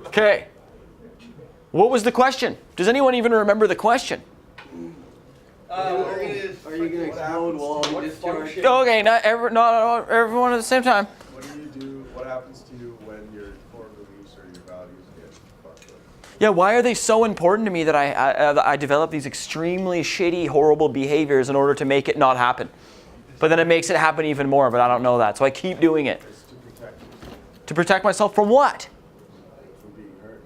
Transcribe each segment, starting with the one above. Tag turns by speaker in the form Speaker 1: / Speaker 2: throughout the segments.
Speaker 1: Okay. What was the question? Does anyone even remember the question?
Speaker 2: Are you going to explode while we discharge?
Speaker 1: Okay, not everyone at the same time.
Speaker 3: What do you do? What happens to you when your core beliefs or your values get fucked up?
Speaker 1: Yeah, why are they so important to me that I develop these extremely shitty, horrible behaviors in order to make it not happen? But then it makes it happen even more, but I don't know that. So I keep doing it.
Speaker 3: It's to protect yourself
Speaker 1: To protect myself from what?
Speaker 3: from being hurt.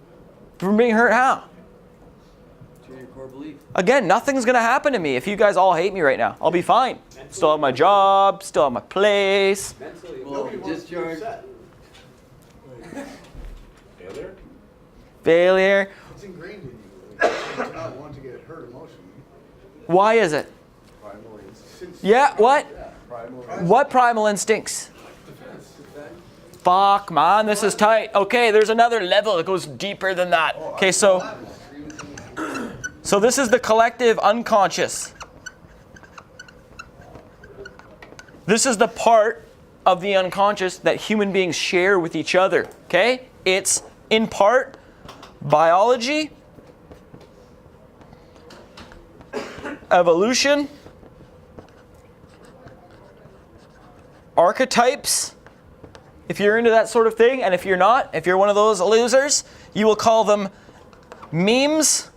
Speaker 1: From being hurt how?
Speaker 2: To your core belief.
Speaker 1: Again, nothing's going to happen to me if you guys all hate me right now. I'll be fine. Still have my job, still have my place.
Speaker 2: Mentally,
Speaker 3: Well,
Speaker 2: well, discharge.
Speaker 3: Failure?
Speaker 1: Failure.
Speaker 4: It's ingrained in you. Like, you not want to get hurt emotionally.
Speaker 1: Why is it?
Speaker 3: Primal instinct.
Speaker 4: Since
Speaker 1: Yeah, what?
Speaker 3: Primal
Speaker 1: What primal instincts? Fuck, man, this is tight. Okay, there's another level that goes deeper than that. Okay, so this is the collective unconscious. This is the part of the unconscious that human beings share with each other. Okay? It's in part biology, evolution, archetypes, if you're into that sort of thing, and if you're not, if you're one of those losers, you will call them memes.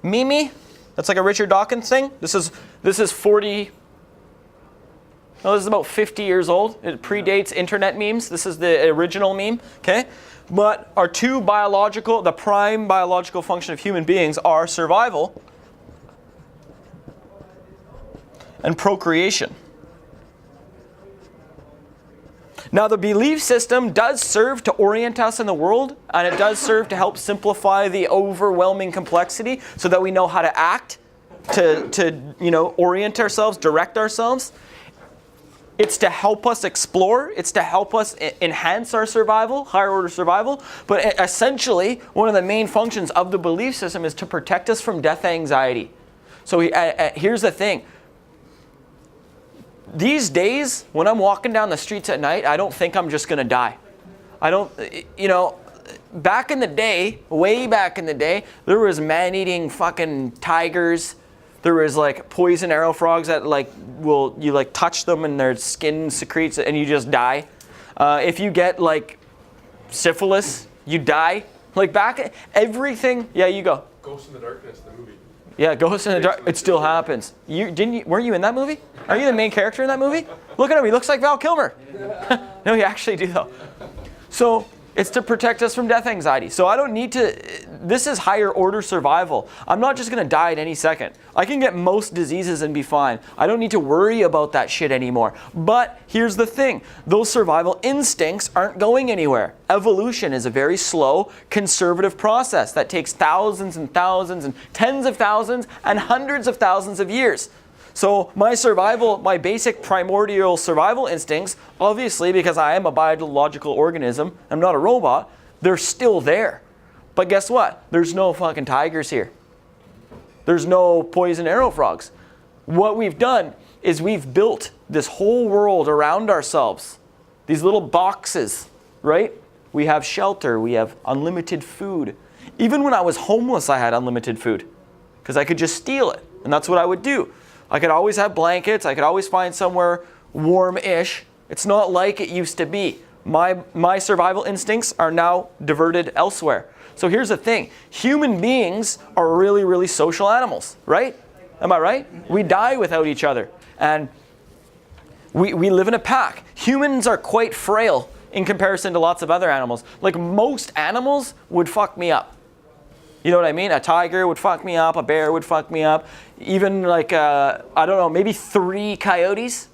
Speaker 1: Mimi. That's like a Richard Dawkins thing. This is 40. No, this is about 50 years old. It predates internet memes. This is the original meme. Okay, but our the prime biological function of human beings are survival and procreation. Now, the belief system does serve to orient us in the world, and it does serve to help simplify the overwhelming complexity so that we know how to act, to orient ourselves, direct ourselves. It's to help us explore. It's to help us enhance our survival, higher order survival. But essentially, one of the main functions of the belief system is to protect us from death anxiety. So here's the thing. These days, when I'm walking down the streets at night, I don't think I'm just going to die. I don't, back in the day, way back in the day, there was man-eating fucking tigers. There was like poison arrow frogs that you touch them and their skin secretes and you just die. If you get like syphilis, you die. Like everything, yeah, you go.
Speaker 3: Ghost in the Darkness, the movie.
Speaker 1: Yeah, Ghost in the Dark. It still happens. Weren't you in that movie? Are you the main character in that movie? Look at him. He looks like Val Kilmer. No, you actually do though. So it's to protect us from death anxiety. So I don't need to. This is higher order survival. I'm not just going to die at any second. I can get most diseases and be fine. I don't need to worry about that shit anymore. But here's the thing. Those survival instincts aren't going anywhere. Evolution is a very slow, conservative process that takes thousands and thousands and tens of thousands and hundreds of thousands of years. So my basic primordial survival instincts, obviously because I am a biological organism, I'm not a robot, they're still there. But guess what? There's no fucking tigers here. There's no poison arrow frogs. What we've done is we've built this whole world around ourselves. These little boxes, right? We have shelter, we have unlimited food. Even when I was homeless, I had unlimited food because I could just steal it. And that's what I would do. I could always have blankets. I could always find somewhere warm-ish. It's not like it used to be. My survival instincts are now diverted elsewhere. So here's the thing. Human beings are really, really social animals, right? Am I right? We die without each other. And we live in a pack. Humans are quite frail in comparison to lots of other animals. Like most animals would fuck me up. You know what I mean? A tiger would fuck me up. A bear would fuck me up. Even like, I don't know, maybe 3 coyotes.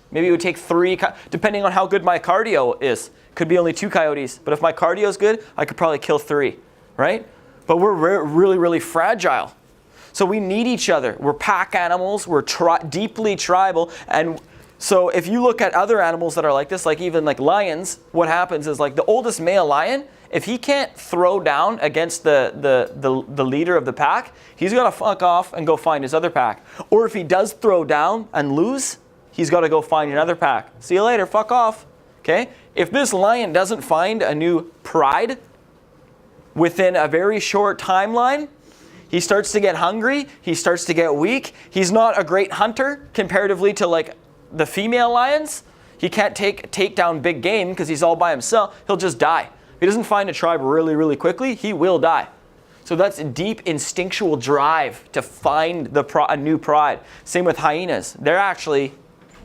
Speaker 1: Maybe it would take 3, depending on how good my cardio is. Could be only 2 coyotes. But if my cardio is good, I could probably kill 3, right? But we're really, really fragile. So we need each other. We're pack animals. We're deeply tribal. And so if you look at other animals that are like this, like even like lions, what happens is like the oldest male lion, if he can't throw down against the leader of the pack, he's got to fuck off and go find his other pack. Or if he does throw down and lose, he's got to go find another pack. See you later, fuck off. Okay? If this lion doesn't find a new pride within a very short timeline, he starts to get hungry, he starts to get weak. He's not a great hunter comparatively to like the female lions. He can't take down big game because he's all by himself. He'll just die. If he doesn't find a tribe really, really quickly, he will die. So that's a deep instinctual drive to find a new pride. Same with hyenas. They're actually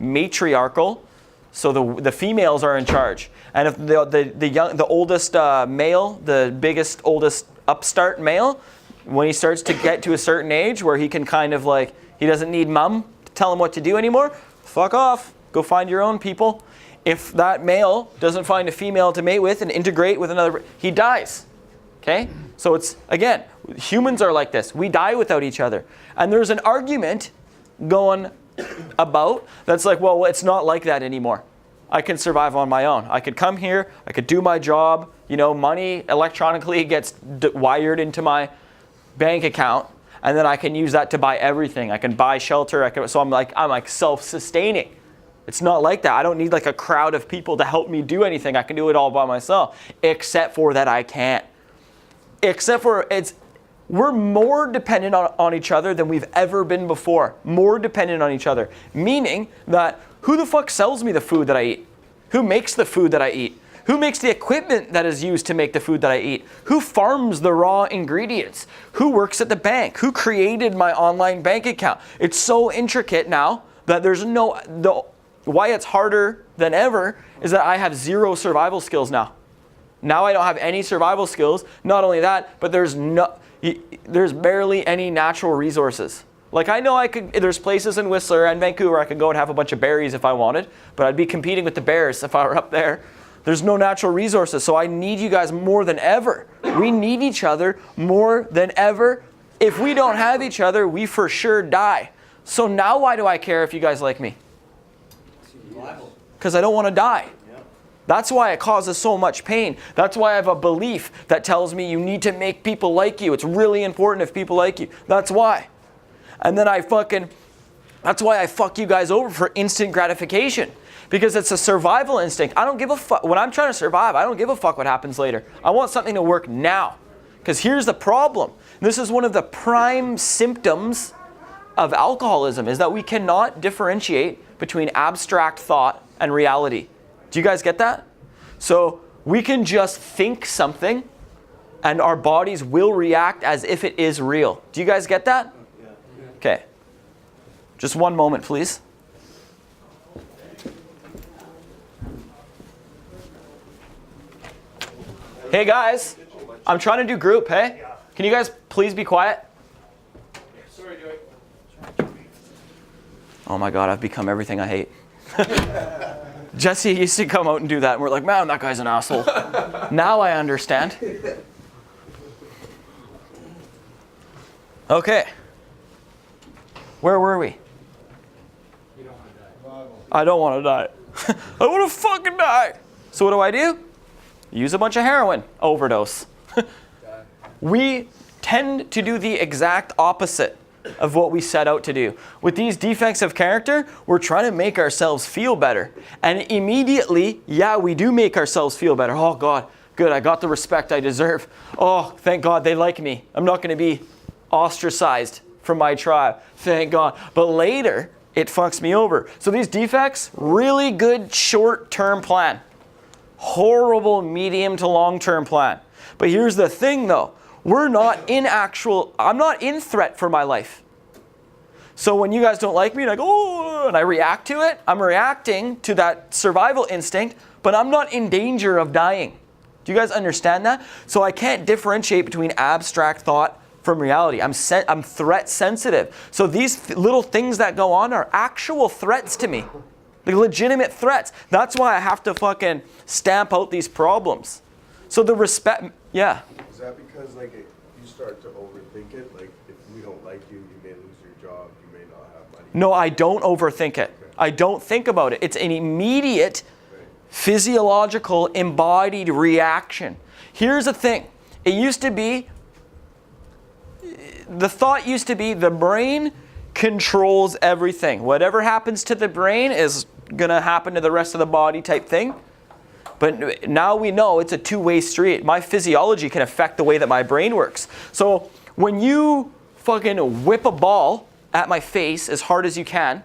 Speaker 1: matriarchal, so the females are in charge. And if the oldest male, the biggest, oldest upstart male, when he starts to get to a certain age where he can kind of like, he doesn't need mom to tell him what to do anymore, fuck off, go find your own people. If that male doesn't find a female to mate with and integrate with another, he dies. Okay? So it's, again, humans are like this. We die without each other. And there's an argument going about that's like, well, it's not like that anymore. I can survive on my own. I could come here, I could do my job, money electronically gets wired into my bank account, and then I can use that to buy everything. I can buy shelter, so I'm like self-sustaining. It's not like that. I don't need like a crowd of people to help me do anything. I can do it all by myself, except for that I can't. Except for we're more dependent on each other than we've ever been before. More dependent on each other. Meaning that who the fuck sells me the food that I eat? Who makes the food that I eat? Who makes the equipment that is used to make the food that I eat? Who farms the raw ingredients? Who works at the bank? Who created my online bank account? It's so intricate now that there's why it's harder than ever is that I have zero survival skills now. Now I don't have any survival skills. Not only that, but there's barely any natural resources. Like I know there's places in Whistler and Vancouver I could go and have a bunch of berries if I wanted, but I'd be competing with the bears if I were up there. There's no natural resources, so I need you guys more than ever. We need each other more than ever. If we don't have each other, we for sure die. So now why do I care if you guys like me? Because I don't want to die. That's why it causes so much pain. That's why I have a belief that tells me you need to make people like you. It's really important if people like you. That's why. And then that's why I fuck you guys over for instant gratification. Because it's a survival instinct. I don't give a fuck. When I'm trying to survive, I don't give a fuck what happens later. I want something to work now. Because here's the problem. This is one of the prime symptoms of alcoholism, is that we cannot differentiate between abstract thought and reality. Do you guys get that? So we can just think something and our bodies will react as if it is real. Do you guys get that? Okay. Just one moment, please. Hey guys, I'm trying to do group, hey? Can you guys please be quiet?
Speaker 3: Sorry, Joey.
Speaker 1: Oh my God, I've become everything I hate. Jesse used to come out and do that, and we're like, man, that guy's an asshole. Now I understand. Okay. Where were we?
Speaker 4: You don't want to die.
Speaker 1: I don't want to die. I want to fucking die. So what do? Use a bunch of heroin. Overdose. We tend to do the exact opposite of what we set out to do. With these defects of character, we're trying to make ourselves feel better. And immediately, yeah, we do make ourselves feel better. Oh God, good, I got the respect I deserve. Oh, thank God they like me. I'm not going to be ostracized from my tribe. Thank God. But later, it fucks me over. So these defects, really good short-term plan. Horrible medium to long-term plan. But here's the thing though. I'm not in threat for my life. So when you guys don't like me, like, oh, and I react to it, I'm reacting to that survival instinct, but I'm not in danger of dying. Do you guys understand that? So I can't differentiate between abstract thought from reality. I'm threat sensitive. So these little things that go on are actual threats to me. They're legitimate threats. That's why I have to fucking stamp out these problems. So the respect, yeah.
Speaker 3: Is that because like you start to overthink it? Like if we don't like you, you may lose your job, you may not have money.
Speaker 1: No, I don't overthink it.
Speaker 3: Okay.
Speaker 1: I don't think about it. It's an immediate physiological embodied reaction. Here's the thing. The thought used to be the brain controls everything. Whatever happens to the brain is going to happen to the rest of the body type thing. But now we know it's a two-way street. My physiology can affect the way that my brain works. So when you fucking whip a ball at my face as hard as you can,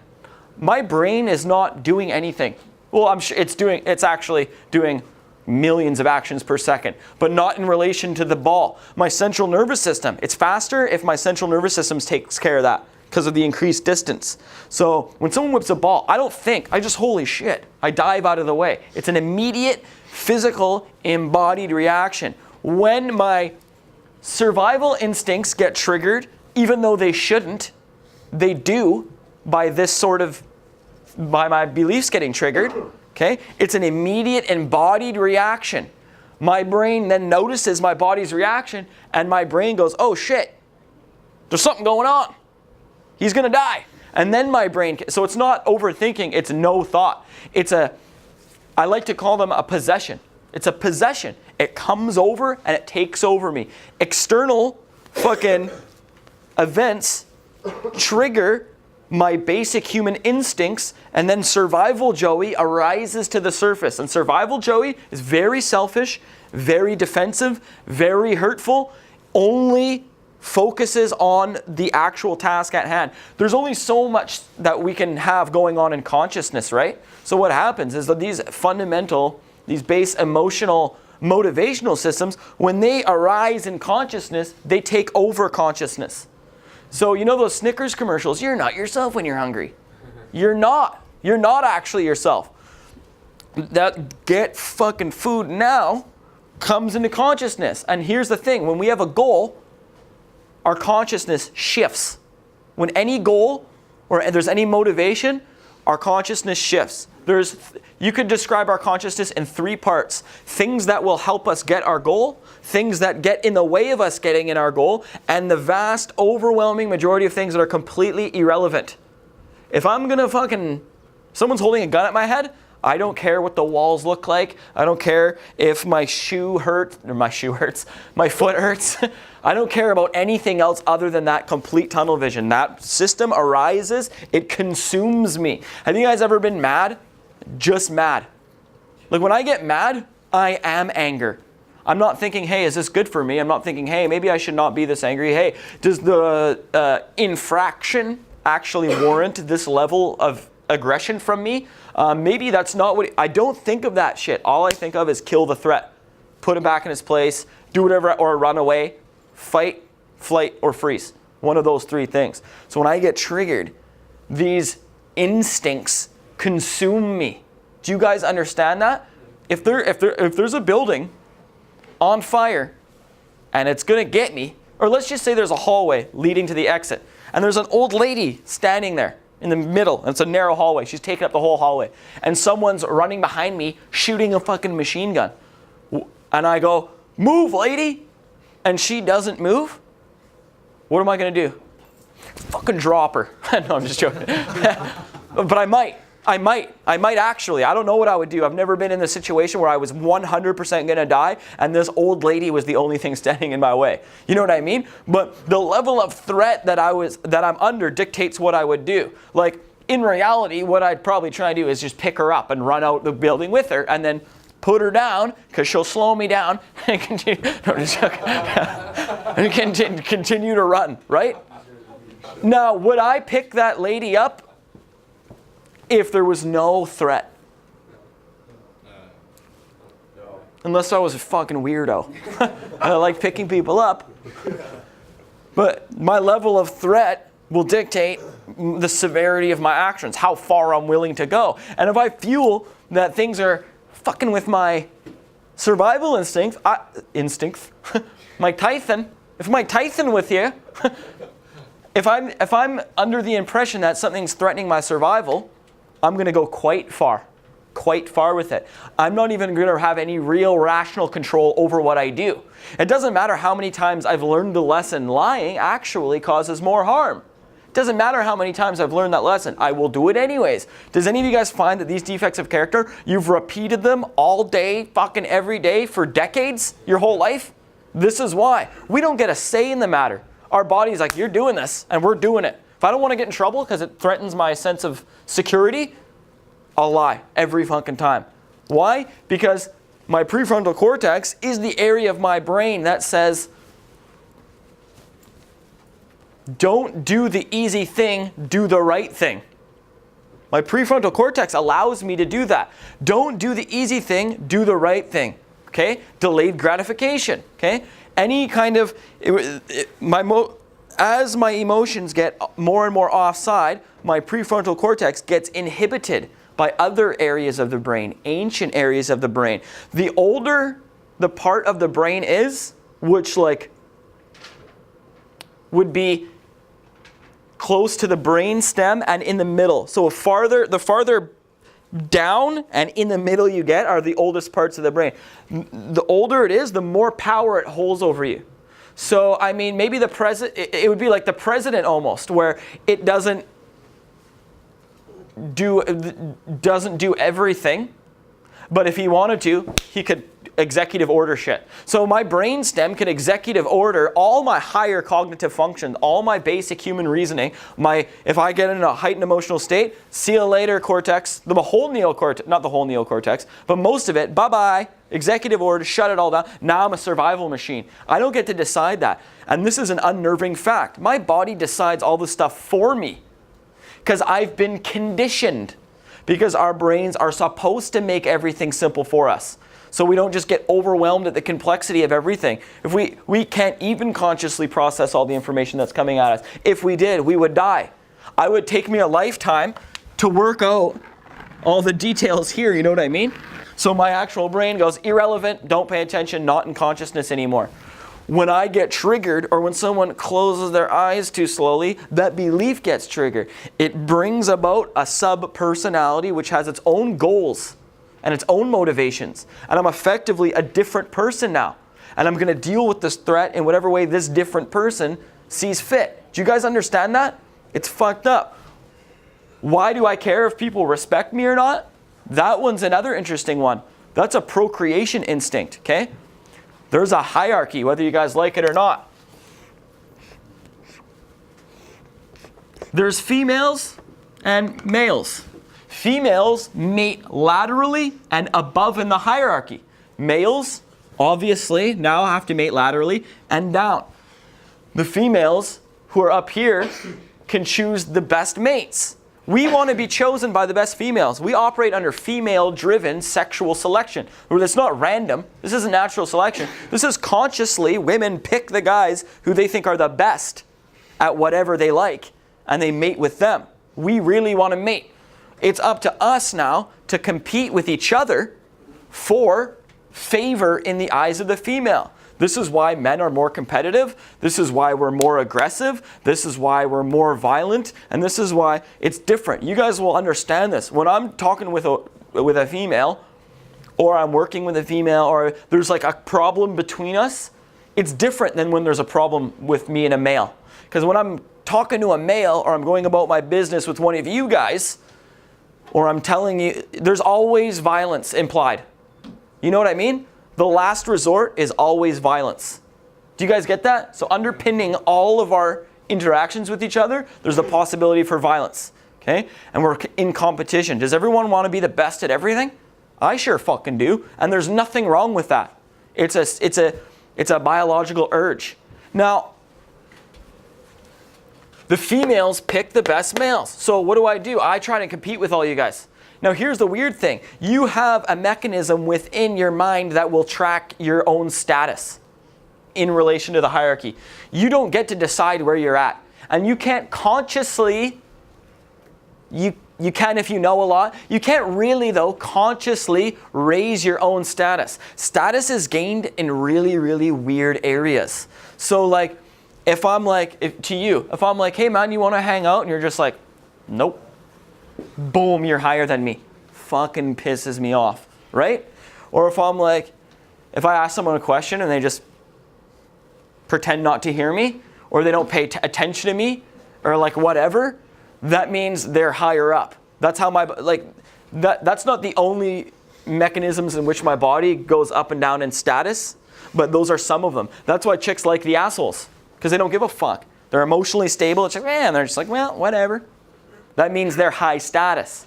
Speaker 1: my brain is not doing anything. Well, I'm sure it's actually doing millions of actions per second, but not in relation to the ball. My central nervous system, it's faster if my central nervous system takes care of that because of the increased distance. So when someone whips a ball, I don't think, I just, holy shit, I dive out of the way. It's an immediate physical embodied reaction. When my survival instincts get triggered, even though they shouldn't, they do by my beliefs getting triggered. Okay? It's an immediate embodied reaction. My brain then notices my body's reaction and my brain goes, oh shit, there's something going on. He's going to die. And then my brain, so it's not overthinking, it's no thought. I like to call them a possession. It's a possession. It comes over and it takes over me. External fucking events trigger my basic human instincts, and then survival Joey arises to the surface. And survival Joey is very selfish, very defensive, very hurtful, only focuses on the actual task at hand. There's only so much that we can have going on in consciousness, right? So what happens is that these base emotional, motivational systems, when they arise in consciousness, they take over consciousness. So you know those Snickers commercials, you're not yourself when you're hungry. You're not. You're not actually yourself. That get fucking food now comes into consciousness. And here's the thing, when we have a goal, our consciousness shifts. When any goal or there's any motivation, our consciousness shifts. You could describe our consciousness in three parts. Things that will help us get our goal, things that get in the way of us getting in our goal, and the vast, overwhelming majority of things that are completely irrelevant. If I'm gonna someone's holding a gun at my head, I don't care what the walls look like. I don't care if my foot hurts. I don't care about anything else other than that complete tunnel vision. That system arises, it consumes me. Have you guys ever been mad? Just mad. Like when I get mad, I am anger. I'm not thinking, hey, is this good for me? I'm not thinking, hey, maybe I should not be this angry. Hey, does the infraction actually warrant this level of aggression from me? Maybe that's not what... I don't think of that shit. All I think of is kill the threat. Put him back in his place. Do whatever, or run away. Fight, flight, or freeze. One of those three things. So when I get triggered, these instincts consume me. Do you guys understand that? If there's a building on fire and it's gonna get me, or let's just say there's a hallway leading to the exit and there's an old lady standing there in the middle, and it's a narrow hallway, she's taking up the whole hallway, and someone's running behind me shooting a fucking machine gun, and I go, move lady, and she doesn't move, what am I gonna do? Fucking drop her. No, I'm just joking. But I might actually. I don't know what I would do. I've never been in a situation where I was 100% gonna die and this old lady was the only thing standing in my way. You know what I mean? But the level of threat that I'm under dictates what I would do. Like in reality, what I'd probably try to do is just pick her up and run out the building with her and then put her down because she'll slow me down and continue, and continue to run, right? Now, would I pick that lady up if there was no threat?
Speaker 3: No.
Speaker 1: Unless I was a fucking weirdo. I like picking people up. But my level of threat will dictate the severity of my actions, how far I'm willing to go. And if I feel that things are fucking with my survival instinct, Mike Tyson, if Mike Tyson with you, if I'm under the impression that something's threatening my survival, I'm going to go quite far with it. I'm not even going to have any real rational control over what I do. It doesn't matter how many times I've learned the lesson lying actually causes more harm. It doesn't matter how many times I've learned that lesson. I will do it anyways. Does any of you guys find that these defects of character, you've repeated them all day, fucking every day for decades, your whole life? This is why. We don't get a say in the matter. Our body's like, you're doing this, and we're doing it. If I don't want to get in trouble because it threatens my sense of security, I'll lie every fucking time. Why? Because My prefrontal cortex is the area of my brain that says, don't do the easy thing, do the right thing. My prefrontal cortex allows me to do that. Don't do the easy thing, do the right thing. Okay? Delayed gratification. Okay? Any kind of, as my emotions get more and more offside, my prefrontal cortex gets inhibited by other areas of the brain, ancient areas of the brain. The older the part of the brain is, which like would be close to the brain stem and in the middle. So the farther down and in the middle you get are the oldest parts of the brain. The older it is, the more power it holds over you. So I mean, maybe it would be like the president almost, where it doesn't do everything, but if he wanted to, he could executive order shit. So my brain stem can executive order all my higher cognitive functions, all my basic human reasoning. If I get in a heightened emotional state, see you later cortex, the whole neocortex, not the whole neocortex, but most of it, bye-bye, executive order, shut it all down. Now I'm a survival machine. I don't get to decide that. And this is an unnerving fact. My body decides all this stuff for me because I've been conditioned, because our brains are supposed to make everything simple for us. So we don't just get overwhelmed at the complexity of everything. If we can't even consciously process all the information that's coming at us. If we did, we would die. It would take me a lifetime to work out all the details here, you know what I mean? So my actual brain goes, irrelevant, don't pay attention, not in consciousness anymore. When I get triggered, or when someone closes their eyes too slowly, that belief gets triggered. It brings about a sub-personality which has its own goals and its own motivations. And I'm effectively a different person now. And I'm going to deal with this threat in whatever way this different person sees fit. Do you guys understand that? It's fucked up. Why do I care if people respect me or not? That one's another interesting one. That's a procreation instinct, okay? There's a hierarchy, whether you guys like it or not. There's females and males. Females mate laterally and above in the hierarchy. Males, obviously, now have to mate laterally and down. The females who are up here can choose the best mates. We want to be chosen by the best females. We operate under female-driven sexual selection. It's not random. This isn't natural selection. This is consciously women pick the guys who they think are the best at whatever they like, and they mate with them. We really want to mate. It's up to us now to compete with each other for favor in the eyes of the female. This is why men are more competitive. This is why we're more aggressive. This is why we're more violent. And this is why it's different. You guys will understand this. When I'm talking with a female, or I'm working with a female, or there's like a problem between us, it's different than when there's a problem with me and a male. Because when I'm talking to a male, or I'm going about my business with one of you guys, or I'm telling you, there's always violence implied. You know what I mean? The last resort is always violence. Do you guys get that? So underpinning all of our interactions with each other, there's a possibility for violence. Okay? And we're in competition. Does everyone want to be the best at everything? I sure fucking do. And there's nothing wrong with that. It's a biological urge. Now, the females pick the best males. So what do? I try to compete with all you guys. Now here's the weird thing. You have a mechanism within your mind that will track your own status in relation to the hierarchy. You don't get to decide where you're at. And you can't consciously, you can if you know a lot. You can't really though consciously raise your own status. Status is gained in really, really weird areas. So like, if I'm like, if I'm like, hey man, you want to hang out? And you're just like, nope. Boom, you're higher than me. Fucking pisses me off, right? Or if I'm like, if I ask someone a question and they just pretend not to hear me, or they don't pay attention to me, or like whatever, that means they're higher up. That's how that's not the only mechanisms in which my body goes up and down in status, but those are some of them. That's why chicks like the assholes, because they don't give a fuck. They're emotionally stable. It's like, man, they're just like, well, whatever. That means they're high status.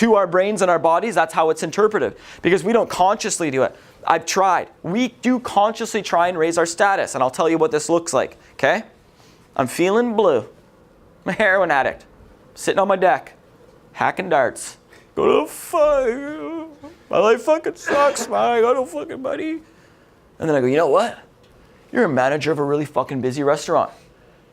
Speaker 1: to our brains and our bodies, that's how it's interpreted. Because we don't consciously do it. I've tried. We do consciously try and raise our status. And I'll tell you what this looks like. Okay? I'm feeling blue. I'm a heroin addict. Sitting on my deck. Hacking darts. Go to fuck. My life fucking sucks, man. I got no fucking money. And then I go, you know what? You're a manager of a really fucking busy restaurant.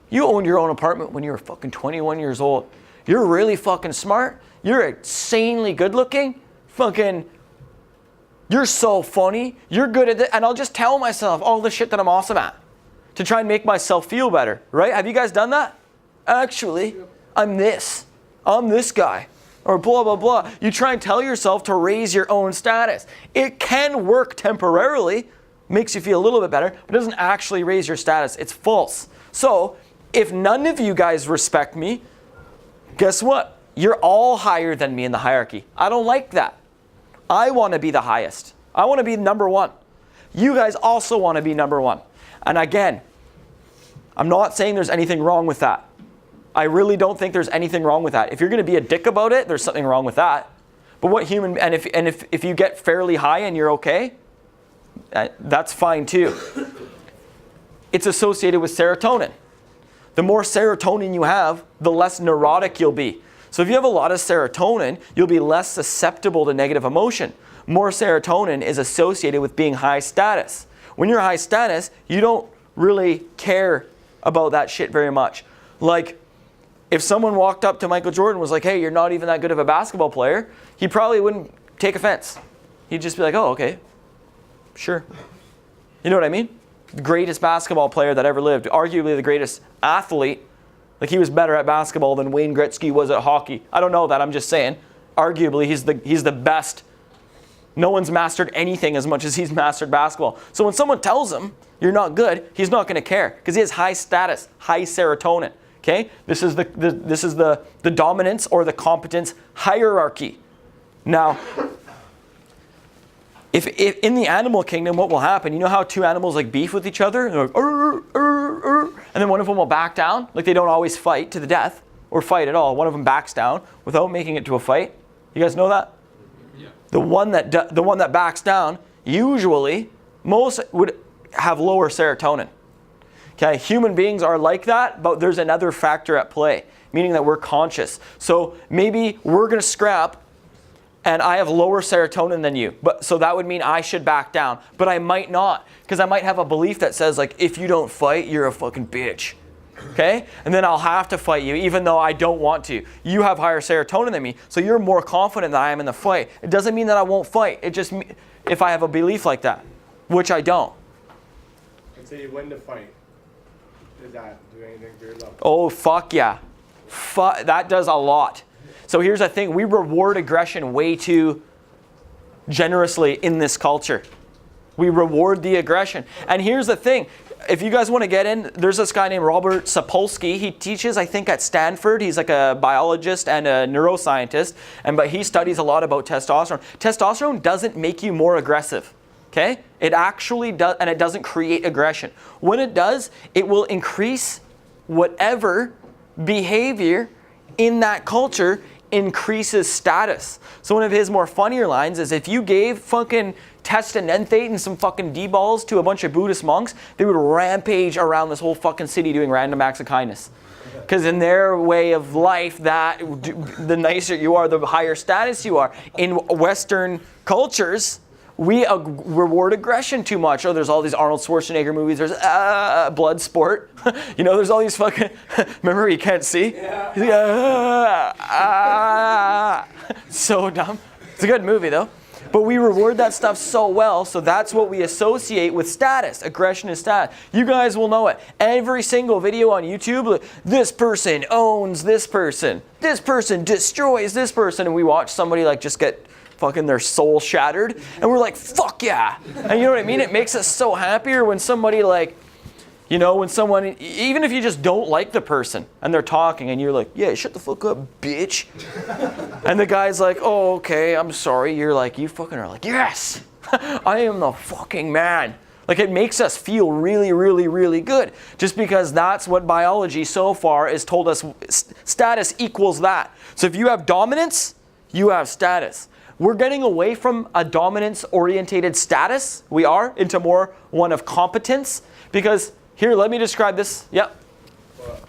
Speaker 1: You owned your own apartment when you were fucking 21 years old. You're really fucking smart. You're insanely good looking. Fucking, you're so funny. You're good at it. And I'll just tell myself all the shit that I'm awesome at to try and make myself feel better, right? Have you guys done that? Actually, I'm this guy. Or blah, blah, blah. You try and tell yourself to raise your own status. It can work temporarily, makes you feel a little bit better, but it doesn't actually raise your status. It's false. So, if none of you guys respect me, guess what? You're all higher than me in the hierarchy. I don't like that. I want to be the highest. I want to be number one. You guys also want to be number one. And again, I'm not saying there's anything wrong with that. I really don't think there's anything wrong with that. If you're going to be a dick about it, there's something wrong with that. But what human, and if you get fairly high and you're okay, that's fine too. It's associated with serotonin. The more serotonin you have, the less neurotic you'll be. So if you have a lot of serotonin, you'll be less susceptible to negative emotion. More serotonin is associated with being high status. When you're high status, you don't really care about that shit very much. Like, if someone walked up to Michael Jordan and was like, hey, you're not even that good of a basketball player, he probably wouldn't take offense. He'd just be like, oh, okay, sure. You know what I mean? The greatest basketball player that ever lived, arguably the greatest athlete. Like, he was better at basketball than Wayne Gretzky was at hockey. I don't know that, I'm just saying. Arguably, he's the best. No one's mastered anything as much as he's mastered basketball. So when someone tells him you're not good, he's not going to care because he has high status, high serotonin. Okay? This is the dominance or the competence hierarchy. Now, if in the animal kingdom, what will happen? You know how two animals like beef with each other? And they're like, "Arr, arr, arr," and then one of them will back down. Like, they don't always fight to the death or fight at all. One of them backs down without making it to a fight. You guys know that? Yeah. The one that backs down usually most would have lower serotonin. Okay, human beings are like that, but there's another factor at play, meaning that we're conscious. So maybe we're going to scrap and I have lower serotonin than you. So that would mean I should back down, but I might not, because I might have a belief that says, like, if you don't fight, you're a fucking bitch. Okay? And then I'll have to fight you even though I don't want to. You have higher serotonin than me, so you're more confident than I am in the fight. It doesn't mean that I won't fight. It just if I have a belief like that, which I don't.
Speaker 3: And say you win the fight. Does that do anything for your love?
Speaker 1: Oh, fuck yeah. That does a lot. So here's the thing. We reward aggression way too generously in this culture. We reward the aggression. And here's the thing. If you guys want to get in, there's this guy named Robert Sapolsky. He teaches, I think, at Stanford. He's like a biologist and a neuroscientist. But he studies a lot about testosterone. Testosterone doesn't make you more aggressive. Okay? It actually does, and it doesn't create aggression. When it does, it will increase whatever behavior in that culture increases status. So one of his more funnier lines is, if you gave fucking testanenthate and some fucking D-balls to a bunch of Buddhist monks, they would rampage around this whole fucking city doing random acts of kindness. Because in their way of life, that the nicer you are, the higher status you are. In Western cultures, we reward aggression too much. Oh, there's all these Arnold Schwarzenegger movies. There's Bloodsport. You know, there's all these fucking... Remember, you can't see? Yeah. He's like, so dumb. It's a good movie, though. But we reward that stuff so well, so that's what we associate with status. Aggression is status. You guys will know it. Every single video on YouTube, this person owns this person. This person destroys this person. And we watch somebody like just get fucking their soul shattered. And we're like, fuck yeah. And you know what I mean? It makes us so happier when somebody like, you know, when someone, even if you just don't like the person and they're talking and you're like, yeah, shut the fuck up, bitch. And the guy's like, oh, okay, I'm sorry. You're like, you fucking are like, yes, I am the fucking man. Like, it makes us feel really, really, really good. Just because that's what biology so far has told us, status equals that. So if you have dominance, you have status. We're getting away from a dominance-orientated status, we are, into more one of competence. Because, here, let me describe this. Yep.
Speaker 3: But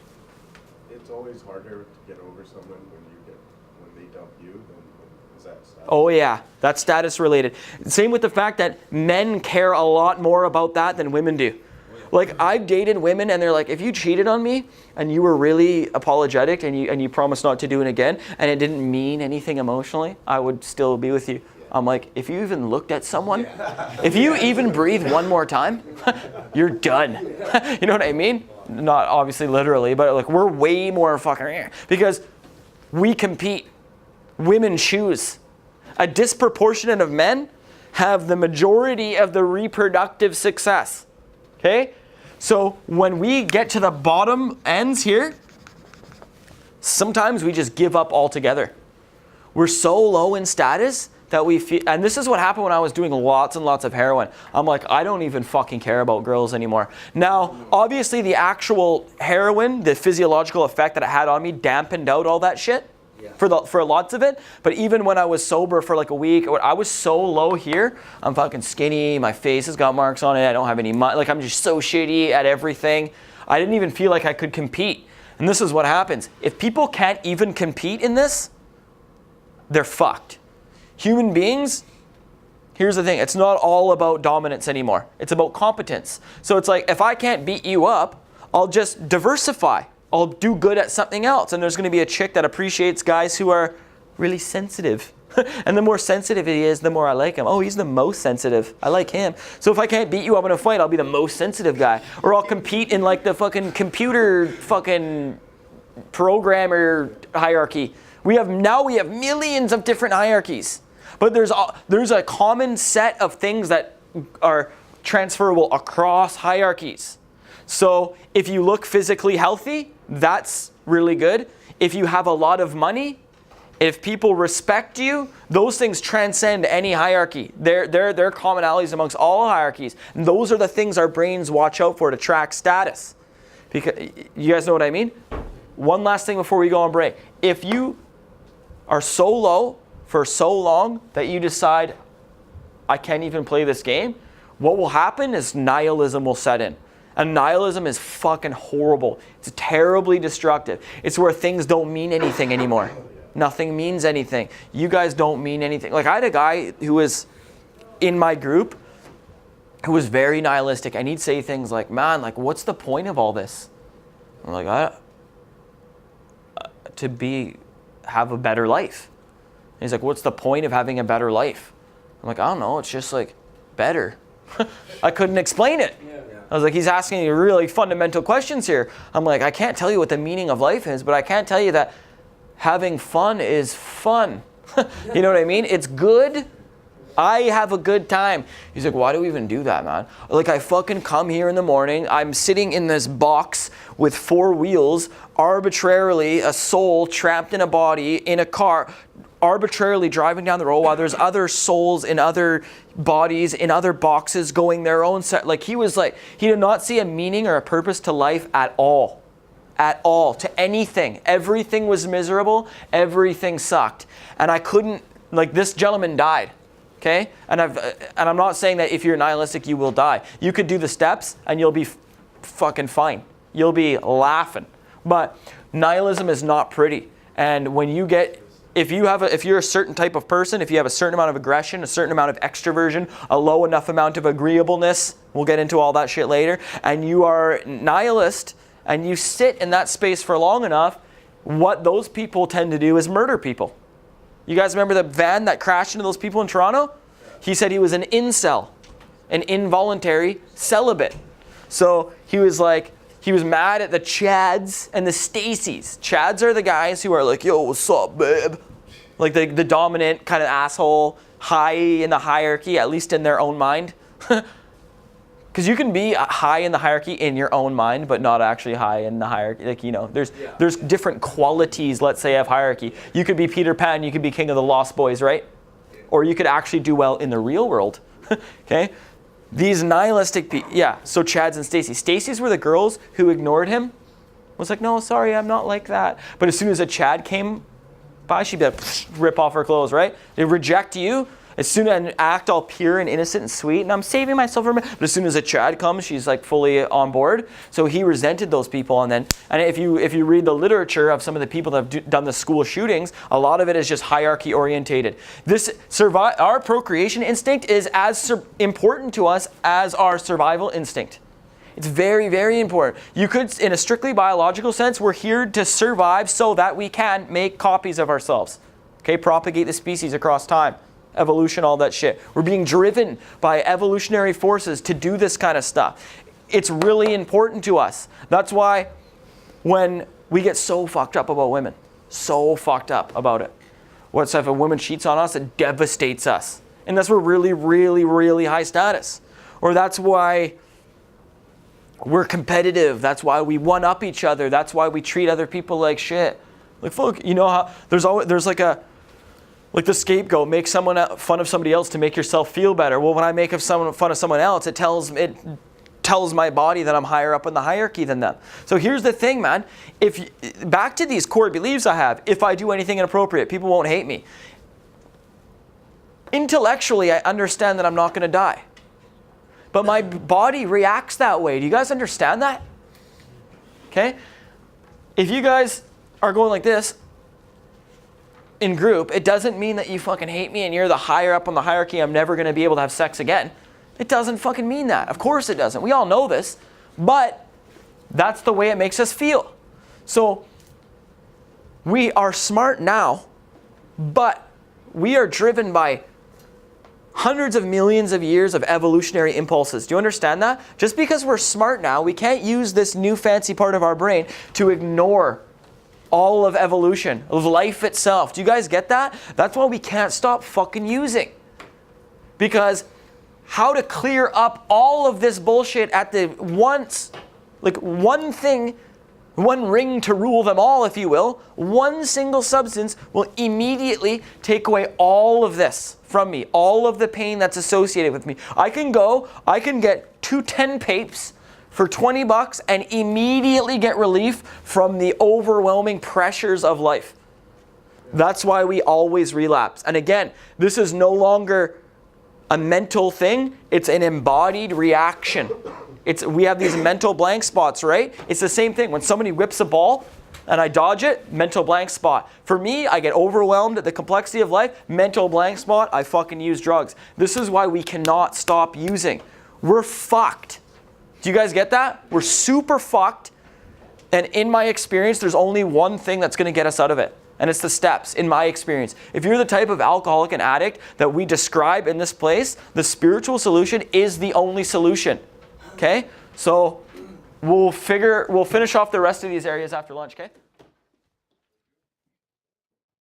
Speaker 3: it's always harder to get over someone when they dump you than is that status.
Speaker 1: Oh yeah, that's status related. Same with the fact that men care a lot more about that than women do. Like, I've dated women and they're like, if you cheated on me and you were really apologetic and you promised not to do it again and it didn't mean anything emotionally, I would still be with you. I'm like, if you even looked at someone, if you even breathe one more time, you're done. You know what I mean? Not obviously literally, but like, we're way more fucking, because we compete. Women choose. A disproportionate of men have the majority of the reproductive success. Okay? So when we get to the bottom ends here, sometimes we just give up altogether. We're so low in status that we feel, and this is what happened when I was doing lots and lots of heroin. I'm like, I don't even fucking care about girls anymore. Now, obviously the actual heroin, the physiological effect that it had on me dampened out all that shit. For lots of it, but even when I was sober for like a week, I was so low here. I'm fucking skinny. My face has got marks on it. I don't have any money. Like, I'm just so shitty at everything. I didn't even feel like I could compete. And this is what happens. If people can't even compete in this, they're fucked. Human beings, here's the thing. It's not all about dominance anymore. It's about competence. So it's like, if I can't beat you up, I'll just diversify. I'll do good at something else. And there's going to be a chick that appreciates guys who are really sensitive. And the more sensitive he is, the more I like him. Oh, he's the most sensitive. I like him. So if I can't beat you up in a fight, I'll be the most sensitive guy. Or I'll compete in like the fucking computer fucking programmer hierarchy. We have millions of different hierarchies. But there's a common set of things that are transferable across hierarchies. So if you look physically healthy, that's really good. If you have a lot of money, if people respect you, those things transcend any hierarchy. They're commonalities amongst all hierarchies. And those are the things our brains watch out for to track status. Because, you guys know what I mean? One last thing before we go on break. If you are so low for so long that you decide, I can't even play this game, what will happen is nihilism will set in. And nihilism is fucking horrible. It's terribly destructive. It's where things don't mean anything anymore. Nothing means anything. You guys don't mean anything. Like, I had a guy who was in my group who was very nihilistic, and he'd say things like, man, like, what's the point of all this? I'm like, have a better life. And he's like, what's the point of having a better life? I'm like, I don't know. It's just like better. I couldn't explain it. I was like, he's asking you really fundamental questions here. I'm like, I can't tell you what the meaning of life is, but I can tell you that having fun is fun. You know what I mean? It's good. I have a good time. He's like, why do we even do that, man? Like, I fucking come here in the morning. I'm sitting in this box with 4 wheels, arbitrarily a soul trapped in a body in a car, arbitrarily driving down the road while there's other souls in other bodies, in other boxes going their own set. Like, he did not see a meaning or a purpose to life at all. At all. To anything. Everything was miserable. Everything sucked. And I couldn't, like, this gentleman died. Okay? And I'm not saying that if you're nihilistic, you will die. You could do the steps and you'll be fucking fine. You'll be laughing. But nihilism is not pretty. And when you get, if you're a certain type of person, if you have a certain amount of aggression, a certain amount of extroversion, a low enough amount of agreeableness, we'll get into all that shit later, and you are nihilist, and you sit in that space for long enough, what those people tend to do is murder people. You guys remember the van that crashed into those people in Toronto? He said he was an incel, an involuntary celibate. So he was mad at the Chads and the Stacys. Chads are the guys who are like, yo, what's up, babe? Like the dominant kind of asshole, high in the hierarchy, at least in their own mind. Because you can be high in the hierarchy in your own mind, but not actually high in the hierarchy. Like, you know, there's different qualities, let's say, of hierarchy. You could be Peter Pan, you could be King of the Lost Boys, right? Or you could actually do well in the real world. Okay? These nihilistic people, so Chads and Stacey. Stacey's were the girls who ignored him. Was like, no, sorry, I'm not like that. But as soon as a Chad came bye. She'd be like, rip off her clothes, right? They reject you. As soon as act all pure and innocent and sweet, and I'm saving myself from it. But as soon as a Chad comes, she's like fully on board. So he resented those people, and if you read the literature of some of the people that have done the school shootings, a lot of it is just hierarchy orientated. Our procreation instinct is as important to us as our survival instinct. It's very, very important. You could, in a strictly biological sense, we're here to survive so that we can make copies of ourselves. Okay, propagate the species across time. Evolution, all that shit. We're being driven by evolutionary forces to do this kind of stuff. It's really important to us. That's why when we get so fucked up about women, so fucked up about it. What's if a woman cheats on us? It devastates us. And that's we're really, really, really high status. Or that's why we're competitive. That's why we one-up each other. That's why we treat other people like shit. Like, fuck, you know how there's like the scapegoat, make fun of somebody else to make yourself feel better. Well, when I make fun of someone else, it tells my body that I'm higher up in the hierarchy than them. So here's the thing, man. Back to these core beliefs I have, if I do anything inappropriate, people won't hate me. Intellectually, I understand that I'm not going to die. But my body reacts that way. Do you guys understand that? Okay? If you guys are going like this, in group, it doesn't mean that you fucking hate me and you're the higher up on the hierarchy, I'm never going to be able to have sex again. It doesn't fucking mean that. Of course it doesn't. We all know this. But that's the way it makes us feel. So we are smart now, but we are driven by hundreds of millions of years of evolutionary impulses. Do you understand that? Just because we're smart now, we can't use this new fancy part of our brain to ignore all of evolution, of life itself. Do you guys get that? That's why we can't stop fucking using. Because how to clear up all of this bullshit at the once, like one thing, one ring to rule them all, if you will, one single substance will immediately take away all of this from me, all of the pain that's associated with me. I can get 2 10 papes for $20 and immediately get relief from the overwhelming pressures of life. That's why we always relapse. And again, this is no longer a mental thing. It's an embodied reaction. We have these mental blank spots, right? It's the same thing. When somebody whips a ball and I dodge it, mental blank spot. For me, I get overwhelmed at the complexity of life, mental blank spot, I fucking use drugs. This is why we cannot stop using. We're fucked. Do you guys get that? We're super fucked. And in my experience, there's only one thing that's going to get us out of it. And it's the steps, in my experience. If you're the type of alcoholic and addict that we describe in this place, the spiritual solution is the only solution. Okay? So we'll finish off the rest of these areas after lunch, okay?